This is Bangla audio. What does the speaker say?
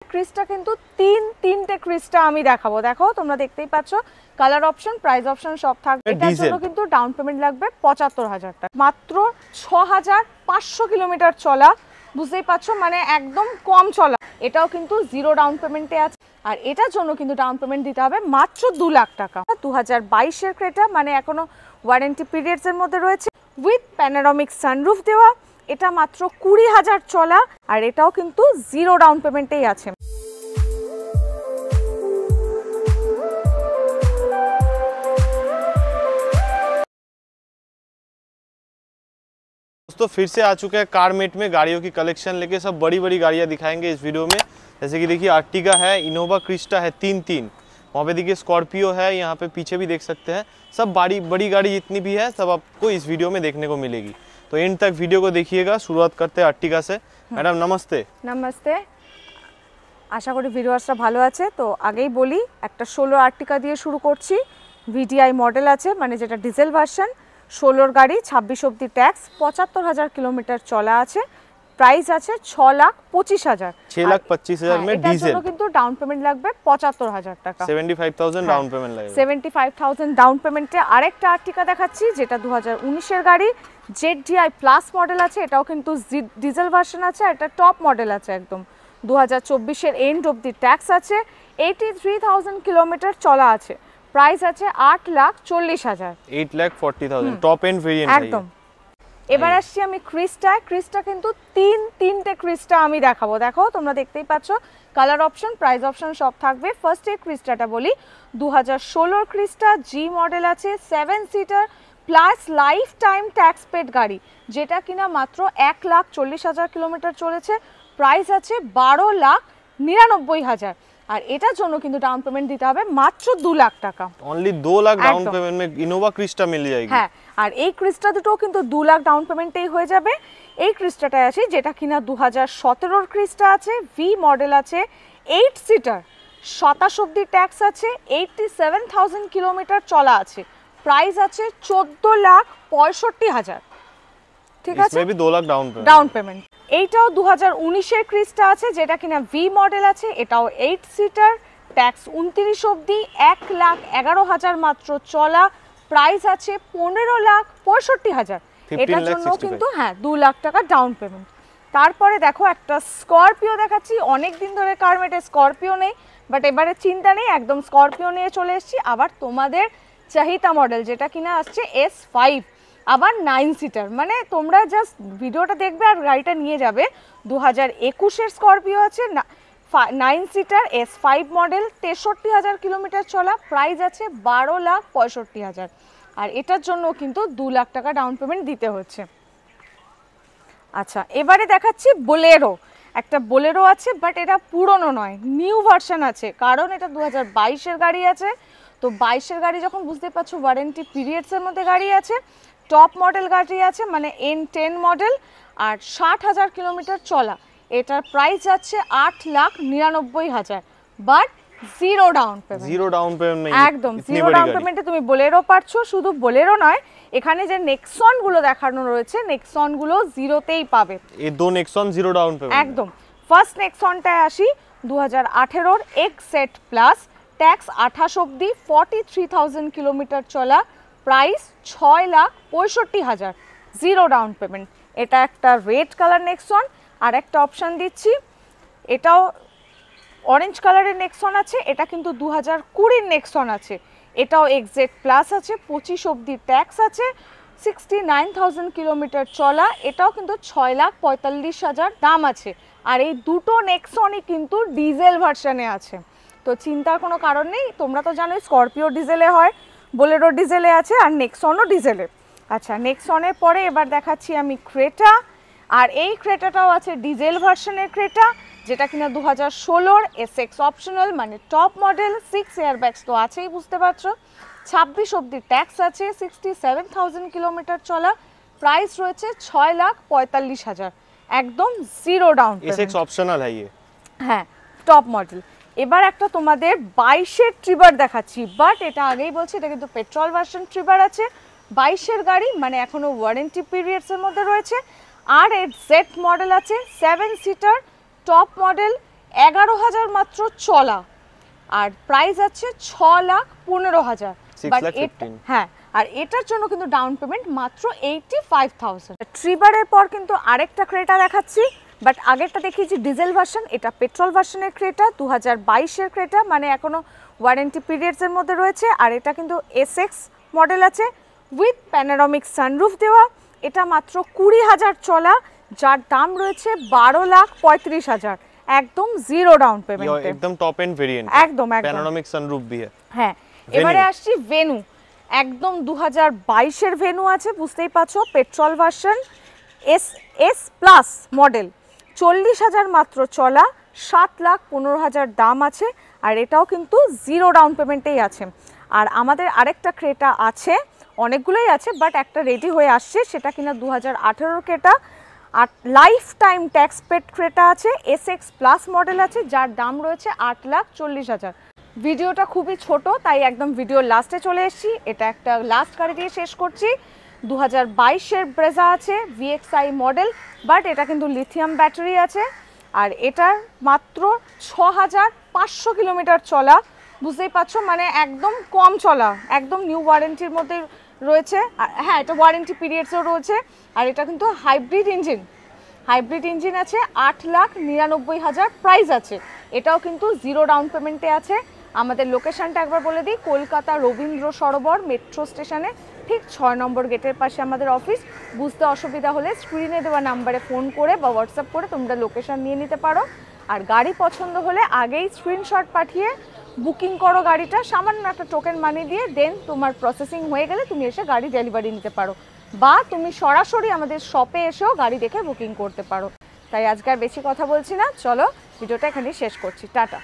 ক্রিস্টা কিন্তু তিনটে ক্রিস্টা আমি দেখাবো, দেখো তোমরা দেখতেই পাচ্ছ, কালার অপশন, প্রাইস অপশন সব থাকবে। এটার জন্য কিন্তু ডাউন পেমেন্ট লাগবে ৭৫,০০০ টাকা, মাত্র ৬৫০০ কিলোমিটার চলা, বুঝতেই পারছো, মানে একদম কম চলা। এটাও কিন্তু জিরো ডাউন পেমেন্টে আছে, আর এটার জন্য কিন্তু ডাউন পেমেন্ট দিতে হবে মাত্র ২ লাখ টাকা। 2022-এর ক্রেটা, মানে এখনো ওয়ারেন্টি পিরিয়ডস এর মধ্যে রয়েছে, উইথ প্যানোরামিক সানরুফ দেওয়া। এটা মাত্র ২০,০০০ চলা, আর এটাও কিন্তু জিরো ডাউন পেমেন্টেই আছে। दोस्तों फिर से आ चुके हैं कारमेट में गाड़ियों की कलेक्शन लेके। सब बड़ी बड़ी गाड़ियां दिखाएंगे इस वीडियो में। जैसे कि देखिए आर्टिगा है, इनोवा क्रिस्टा है, तीन वहाँ पे देखिए स्कॉर्पियो है, यहाँ पे पीछे भी देख सकते हैं। सब बड़ी गाड़ी जितनी भी है सब आपको इस वीडियो में देखने को मिलेगी, तो एंड तक वीडियो को देखिएगा। शुरुआत करते हैं आर्टिगा से। मैडम नमस्ते। नमस्ते, आशा करी ভিউয়ার্সরা ভালো আছে। তো আগেই বলি, একটা 16 আর্টিকা দিয়ে শুরু করছি। ভিডিআই মডেল আছে, মানে যেটা ডিজেল ভার্সন, 16 গাড়ি, 26 অবধি ট্যাক্স, ৭৫,০০০ কিলোমিটার চলা আছে, প্রাইস আছে ৬,২৫,০০০। ৬,২৫,০০০ में डीजल, কিন্তু ডাউন পেমেন্ট লাগবে ৭৫,০০০ টাকা। 75,000 ডাউন পেমেন্ট লাগবে। 75,000 ডাউন পেমেন্টে আরেকটা আর্টিকা দেখাচ্ছি, যেটা 2019-এর গাড়ি, জেডডিআই প্লাস মডেল আছে। এটাও কিন্তু ডিজেল ভার্সন আছে, আর এটা টপ মডেল আছে একদম। 2024-এর এন্ড অবধি ট্যাক্স আছে, 83,000 কিলোমিটার চলা আছে, প্রাইস আছে 8,40,000। 8,40,000 টপ এন্ড ভেরিয়েন্ট একদম। এবার আসছি আমি ক্রিস্টা কিন্তু তিনটে ক্রিস্টা আমি দেখাবো, দেখো তোমরা দেখতেই পাচ্ছ, কালার অপশন, প্রাইস অপশন সব থাকবে। ফার্স্ট এই ক্রিস্টাটা বলি, 2016 ক্রিস্টা, জি মডেল আছে, 7 seater plus lifetime tax paid গাড়ি, যেটা কিনা মাত্র 1,40,000 কিলোমিটার চলেছে, প্রাইস আছে 12,99,000। আর এটার জন্য কিন্তু ডাউন পেমেন্ট দিতে হবে মাত্র 2 লাখ টাকা। ओनली 2 लाख डाउन पेमेंट में इनोवा क्रिस्टा मिल जाएगी। হ্যাঁ, আর এই ক্রিস্টা দুটো কিন্তু 2 লাখ ডাউন পেমেন্টেই হয়ে যাবে। এই ক্রিস্টাটায় আছে, যেটা কিনা 2017-র ক্রিস্টা আছে, ভি মডেল আছে, 8 সিটার, 27 অবধি ট্যাক্স আছে, 87,000 কিলোমিটার চলা আছে, প্রাইস আছে 14,65,000। ঠিক আছে, इसमें भी 2 लाख ডাউন পেমেন্ট। এইটাও 2019-এর ক্রিস্টা আছে, যেটা কিনা ভি মডেল আছে, এটাও 8 সিটার, ট্যাক্স 29 অবধি, 1,11,000 মাত্র চলা, প্রাইস আছে 15,65,000। এটার জন্য কিন্তু 2 লাখ টাকা ডাউন পেমেন্ট। তারপরে দেখো একটা স্করপিও দেখাচ্ছি। অনেক দিন ধরে কারমেটে স্করপিও নেই, বাট এবারে চিন্তা নেই, একদম স্করপিও নিয়ে চলে এসেছি। আবার তোমাদের চাহিদা মডেল, যেটা কিনা আসছে S5, আবার 9 সিটার, মানে তোমরা জাস্ট ভিডিওটা দেখবে আর গাড়িটা নিয়ে যাবে। 2021-এর স্করপিও আছে, 9 সিটার, S5 মডেল, 63,000 কিলোমিটার চলা, প্রাইস আছে 12,65,000। আর এটার জন্য কিন্তু 2 লাখ টাকা ডাউন পেমেন্ট দিতে হচ্ছে। আচ্ছা, এবারে দেখাচ্ছি বোলেরো। একটা বোলেরো আছে, বাট এটা পুরনো নয়, নিউ ভার্সন আছে, কারণ এটা 2022-এর গাড়ি আছে। তো 22-এর গাড়ি যখন, বুঝতে পারছো, ওয়ারেন্টি পিরিয়ডসের মধ্যে গাড়ি আছে, টপ মডেল গাড়ি আছে, মানে N10 মডেল, আর 60,000 কিলোমিটার চলা। এটার প্রাইস আছে 8,99,000, but zero down payment. Zero down payment में একদম জিরো ডাউন পেমেন্টে তুমি বোলেরো পাচ্ছ। শুধু বোলেরো নয়, এখানে যে নেক্সন গুলো দেখানো রয়েছে, নেক্সন গুলো জিরোতেই পাবে। এই দো নেক্সন জিরো ডাউন পেমেন্ট। একদম। ফার্স্ট নেক্সনটায় আসি, 2018-র এক্সেট প্লাস, ট্যাক্স 28 অবধি, 43,000 কিলোমিটার চলা, প্রাইস 6,65,000, জিরো ডাউন পেমেন্ট। এটা একটা রেড কালার নেক্সন। আর একটা অপশান দিচ্ছি, এটাও অরেঞ্জ কালারের নেক্সন আছে, এটা কিন্তু 2020-র নেক্সন আছে, এটাও এক্সেট প্লাস আছে, 25 অবধি ট্যাক্স আছে, 69,000 কিলোমিটার চলা, এটাও কিন্তু 6,45,000 দাম আছে। আর এই দুটো নেক্সনই কিন্তু ডিজেল ভার্সনে আছে, তো চিন্তার কোনো কারণ নেই। তোমরা তো জানোই স্করপিও ডিজেলে হয়, বোলেরো ডিজেলে আছে, আর নেক্সনও ডিজেলে। আচ্ছা, নেক্সনের পরে এবার দেখাচ্ছি আমি ক্রেটা। আর এই ক্রেটাটাও আছে ডিজেল ভার্সনের ক্রেটা, যেটা কিনা 2016-র SX অপশনাল, মানে টপ মডেল, 6 এয়ারব্যাগস তো আছেই, বুঝতে পারছো, 26 অবধি ট্যাক্স আছে, 67,000 কিলোমিটার চলা, প্রাইস রয়েছে 6,45,000, একদম zero down payment. SX optional है ये। হ্যাঁ, টপ মডেল। এবার একটা তোমাদের 22-এর ট্রিবার দেখাচ্ছি, বাট এটা আগেই বলছি, এটা কিন্তু পেট্রোল ভার্সন ট্রিবার আছে, 22-এর গাড়ি, মানে এখনো ওয়ারেন্টি পিরিয়ডসের মধ্যে রয়েছে। আর এর জেড মডেল আছে, 7 সিটার, টপ মডেল, 11,000 মাত্র চলা, আর প্রাইস আছে 6,15,000। 6,15,000 হ্যাঁ, আর এটার জন্য কিন্তু ডাউন পেমেন্ট মাত্র 85,000। ট্রিবারের পর কিন্তু আরেকটা ক্রেটা দেখাচ্ছি, বাট আগেরটা দেখিয়েছি ডিজেল ভার্সন, এটা পেট্রোল ভার্সনের ক্রেটা, 2022-এর ক্রেটা, মানে এখনো ওয়ারেন্টি পিরিয়ডসের মধ্যে রয়েছে। আর এটা কিন্তু SX মডেল আছে উইথ প্যানোরামিক সানরুফ দেওয়া। এটা মাত্র 20,000 চলা, যার দাম রয়েছে 12,35,000, একদম জিরো ডাউন পেমেন্ট, एकदम टॉप एंड वेरिएंट, একদম একদম पैनोरामिक सनरूफ भी है। হ্যাঁ, এবারে আসছি ভেনু। একদম 2022-এর ভেনু আছে, বুঝতেই পারছো, petrol version, SS plus model, 40,000 মাত্র চলা, 7,15,000 দাম আছে। আর এটাও কিন্তু জিরো ডাউন পেমেন্টেই আছে। আর আমাদের আরেকটা ক্রেটা আছে, অনেকগুলোই আছে, বাট একটা রেডি হয়ে আসছে, সেটা কিনা 2018-র ক্রেটা। আর lifetime tax paid Creta আছে, SX প্লাস মডেল আছে, যার দাম রয়েছে 8,40,000। ভিডিওটা খুবই ছোট, তাই একদম ভিডিও লাস্টে চলে এসেছি। এটা একটা লাস্ট গাড়ি দিয়ে শেষ করছি। 2022-এর ব্রেজা আছে, VXI মডেল, বাট এটা কিন্তু লিথিয়াম ব্যাটারি আছে। আর এটার মাত্র 6,500 কিলোমিটার চলা, বুঝতেই পারছো, মানে একদম কম চলা, একদম নিউ ওয়ারেন্টির মধ্যে রয়েছে। আর হ্যাঁ, এটা ওয়ারেন্টি পিরিয়ডসও রয়েছে। আর এটা কিন্তু হাইব্রিড ইঞ্জিন আছে, 8,99,000 প্রাইস আছে। এটাও কিন্তু জিরো ডাউন পেমেন্টে আছে। আমাদের লোকেশনটা একবার বলে দিই, কলকাতা রবীন্দ্র সরোবর মেট্রো স্টেশনে ঠিক 6 নম্বর গেটের পাশে আমাদের অফিস। বুঝতে অসুবিধা হলে স্ক্রিনে দেওয়া নাম্বারে ফোন করে বা হোয়াটসঅ্যাপ করে তোমরা লোকেশন নিয়ে নিতে পারো। আর গাড়ি পছন্দ হলে আগেই স্ক্রিনশট পাঠিয়ে বুকিং করো গাড়িটা, সামান্য একটা টোকেন মানি দিয়ে, দেন তোমার প্রসেসিং হয়ে গেলে তুমি এসে গাড়ি ডেলিভারি নিতে পারো, বা তুমি সরাসরি আমাদের শপে এসেও গাড়ি দেখে বুকিং করতে পারো। তাই আজকে আর বেশি কথা বলছি না, চলো ভিডিওটা এখানেই শেষ করছি, টাটা।